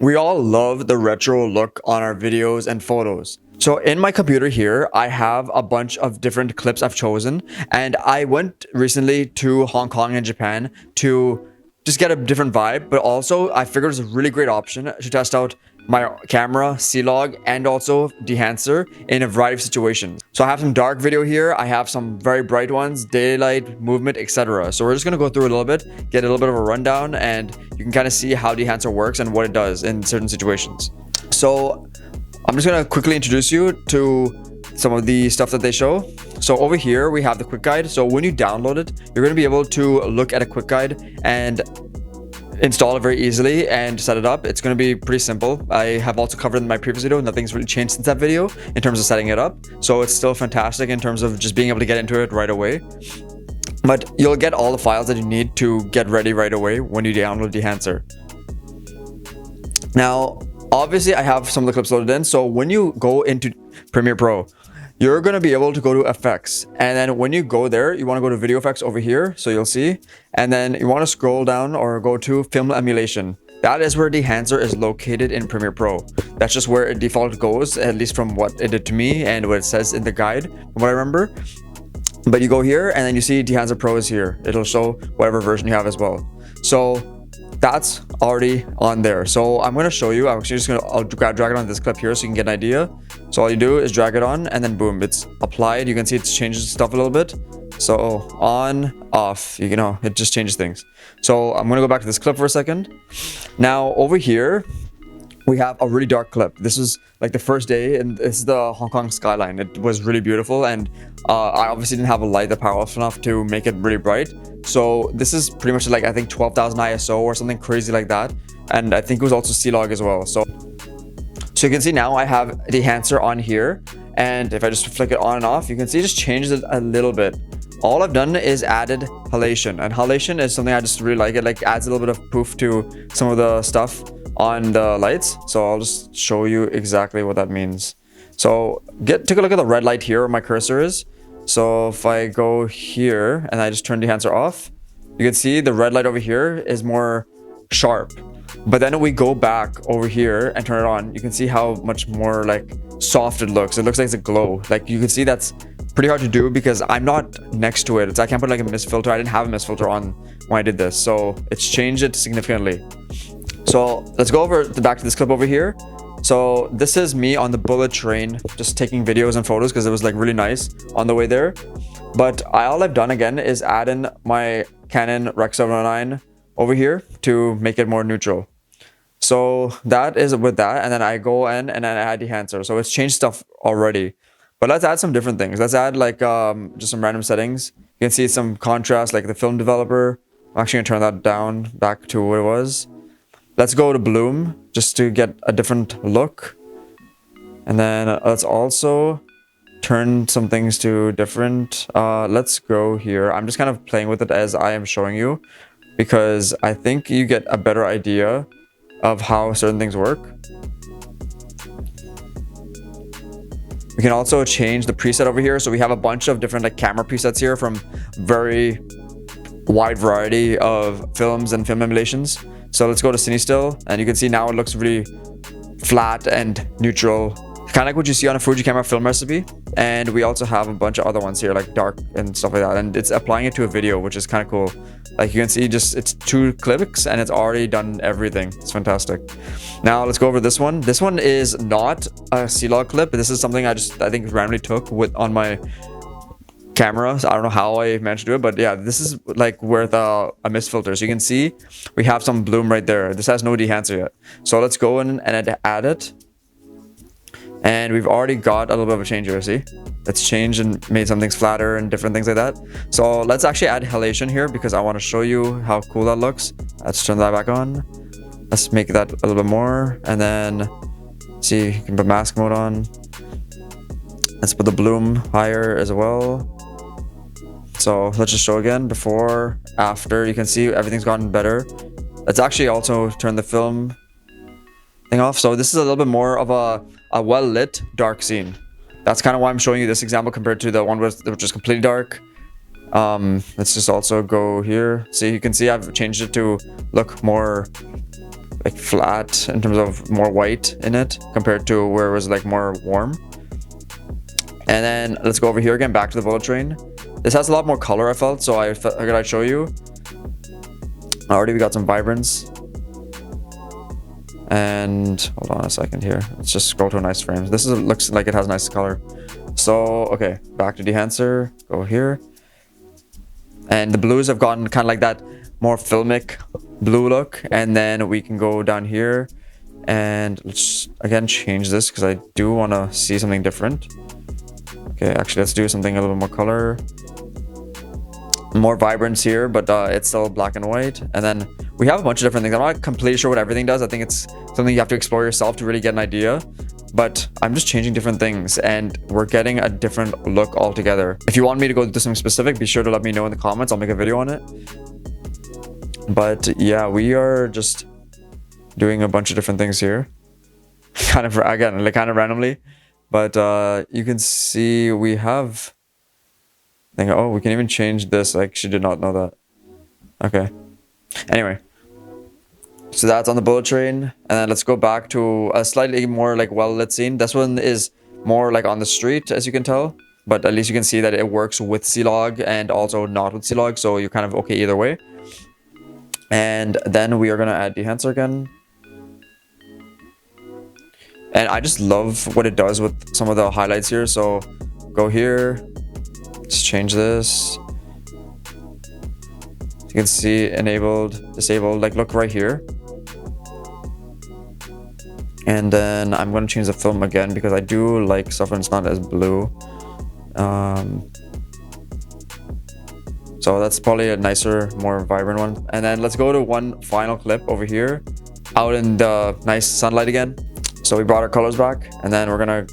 We all love the retro look on our videos and photos. So in my computer here, I have a bunch of different clips I've chosen, and I went recently to Hong Kong and Japan to just get a different vibe, but also I figured it was a really great option to test out my camera, C-Log, and also Dehancer in a variety of situations. So I have some dark video here, I have some very bright ones, daylight, movement, etc. So we're just gonna go through a little bit, get a little bit of a rundown, and you can kind of see how Dehancer works and what it does in certain situations. So I'm just gonna quickly introduce you to some of the stuff that they show. So over here we have the quick guide. So when you download it, you're going to be able to look at a quick guide and install it very easily and set it up. It's going to be pretty simple. I have also covered in my previous video. Nothing's really changed since that video in terms of setting it up. So it's still fantastic in terms of just being able to get into it right away. But you'll get all the files that you need to get ready right away when you download Dehancer. Now, obviously I have some of the clips loaded in. So when you go into Premiere Pro, you're going to be able to go to effects, and then when you go there, you want to go to video effects over here, so you'll see, and then you want to scroll down or go to film emulation. That is where Dehancer is located in Premiere Pro. That's just where it default goes, at least from what it did to me and what it says in the guide, from what I remember. But you go here and then you see Dehancer Pro is here. It'll show whatever version you have as well. So that's already on there. So I'm going to show you. I'm actually just going to drag it on this clip here so you can get an idea. So all you do is drag it on and then boom, it's applied. You can see it's changes stuff a little bit. So on, off, you know, it just changes things. So I'm going to go back to this clip for a second. Now over here, we have a really dark clip. This is like the first day, and this is the Hong Kong skyline. It was really beautiful, and I obviously didn't have a light that powerful enough to make it really bright. So this is pretty much like, I think 12,000 ISO or something crazy like that. And I think it was also C-Log as well. So you can see now I have Dehancer on here, and if I just flick it on and off, you can see it just changes it a little bit. All I've done is added halation, and halation is something I just really like. It like adds a little bit of poof to some of the stuff on the lights. So I'll just show you exactly what that means. So take a look at the red light here where my cursor is. So if I go here and I just turn Dehancer off, you can see the red light over here is more sharp. But then we go back over here and turn it on, you can see how much more like soft it looks. It looks like it's a glow. Like you can see that's pretty hard to do because I'm not next to it. I can't put like a mist filter. I didn't have a mist filter on when I did this. So it's changed it significantly. So let's go back to this clip over here. So this is me on the bullet train, just taking videos and photos because it was like really nice on the way there. But all I've done again is add in my Canon Rec 709 over here to make it more neutral. So that is with that, and then I go in and then I add Dehancer. So it's changed stuff already. But let's add some different things. Let's add like just some random settings. You can see some contrast, like the film developer. I'm actually gonna turn that down back to what it was. Let's go to bloom just to get a different look. And then let's also turn some things to different. Let's go here. I'm just kind of playing with it as I am showing you, because I think you get a better idea of how certain things work. We can also change the preset over here. So we have a bunch of different like camera presets here from very wide variety of films and film emulations. So let's go to Cine Still, and you can see now it looks really flat and neutral, kind of like what you see on a Fuji camera film recipe. And we also have a bunch of other ones here like dark and stuff like that, and it's applying it to a video, which is kind of cool. Like you can see, just it's 2 clicks and it's already done everything. It's fantastic. Now let's go over this one. This one is not a C-Log clip. This is something I think randomly took on my camera. So I don't know how I managed to do it, but yeah, this is like with a mist filter. So you can see we have some bloom right there. This has no Dehancer yet. So let's go in and add it. And we've already got a little bit of a change here, see? It's changed and made some things flatter and different things like that. So let's actually add halation here because I want to show you how cool that looks. Let's turn that back on. Let's make that a little bit more. And then, see, you can put mask mode on. Let's put the bloom higher as well. So let's just show again, before, after. You can see everything's gotten better. Let's actually also turn the film thing off. So this is a little bit more of a well-lit dark scene. That's kind of why I'm showing you this example compared to the one which is completely dark. Let's just also go here. See, you can see I've changed it to look more like flat in terms of more white in it compared to where it was like more warm. And then let's go over here again, back to the bullet train. This has a lot more color, I felt, so I figured I'd show you. Already we got some vibrance. And hold on a second here. Let's just scroll to a nice frame. This looks like it has nice color. So, okay, back to Dehancer. Go here. And the blues have gotten kind of like that more filmic blue look. And then we can go down here. And let's, again, change this because I do want to see something different. Okay, actually, let's do something a little more color. More vibrance here, but it's still black and white. And then we have a bunch of different things. I'm not completely sure what everything does. I think it's something you have to explore yourself to really get an idea. But I'm just changing different things and we're getting a different look altogether. If you want me to go into something specific, be sure to let me know in the comments. I'll make a video on it. But yeah, we are just doing a bunch of different things here. Kind of, again, like kind of randomly. But you can see we have... Oh, we can even change this. I actually did not know that. Okay. Anyway. So that's on the bullet train. And then let's go back to a slightly more like well-lit scene. This one is more like on the street, as you can tell. But at least you can see that it works with C-Log and also not with C-Log. So you're kind of okay either way. And then we are going to add Dehancer again. And I just love what it does with some of the highlights here. So go here. Let's change this. You can see enabled, disabled, like look right here. And then I'm going to change the film again because I do like stuff when it's not as blue. So that's probably a nicer, more vibrant one. And then let's go to one final clip over here out in the nice sunlight again. So we brought our colors back and then we're going to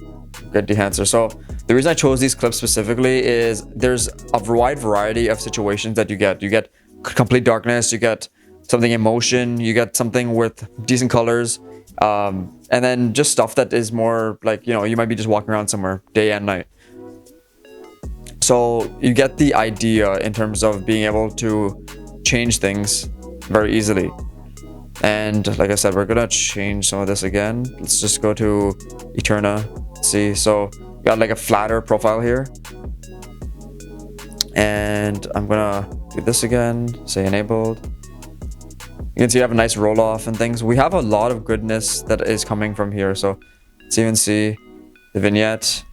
get Dehancer. So the reason I chose these clips specifically is there's a wide variety of situations that you get. You get complete darkness, you get something in motion, you get something with decent colors, and then just stuff that is more like, you know, you might be just walking around somewhere day and night. So you get the idea in terms of being able to change things very easily. And like I said, we're gonna change some of this again. Let's just go to Eterna. See, so got like a flatter profile here. And I'm gonna do this again, say enabled. You can see I have a nice roll off and things. We have a lot of goodness that is coming from here. So let's even see the vignette.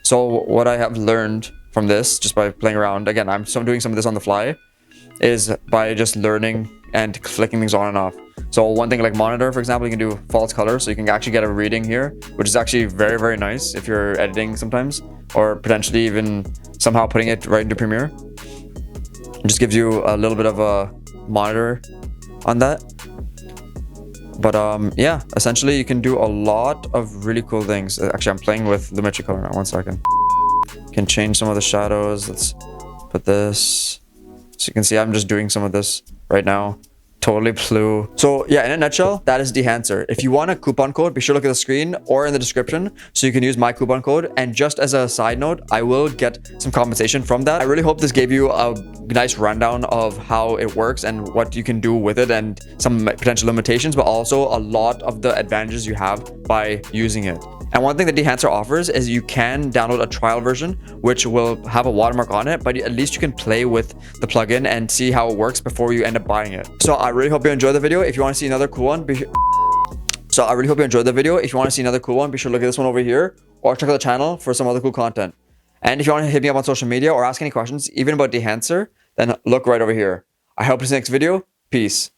So what I have learned from this, just by playing around, again, I'm doing some of this on the fly, is by just learning and flicking things on and off. So one thing like monitor, for example, you can do false color, so you can actually get a reading here, which is actually very, very nice if you're editing sometimes, or potentially even somehow putting it right into Premiere. It just gives you a little bit of a monitor on that. But yeah, essentially you can do a lot of really cool things. Actually, I'm playing with Lumetri color now. 1 second. You can change some of the shadows. Let's put this. So you can see I'm just doing some of this right now. Totally blue. So yeah, in a nutshell, that is Dehancer. If you want a coupon code, be sure to look at the screen or in the description so you can use my coupon code. And just as a side note, I will get some compensation from that. I really hope this gave you a nice rundown of how it works and what you can do with it and some potential limitations, but also a lot of the advantages you have by using it. And one thing that Dehancer offers is you can download a trial version, which will have a watermark on it, but at least you can play with the plugin and see how it works before you end up buying it. So I really hope you enjoyed the video. If you want to see another cool one, be sure to look at this one over here or check out the channel for some other cool content. And if you want to hit me up on social media or ask any questions, even about Dehancer, then look right over here. I hope to see you next video. Peace.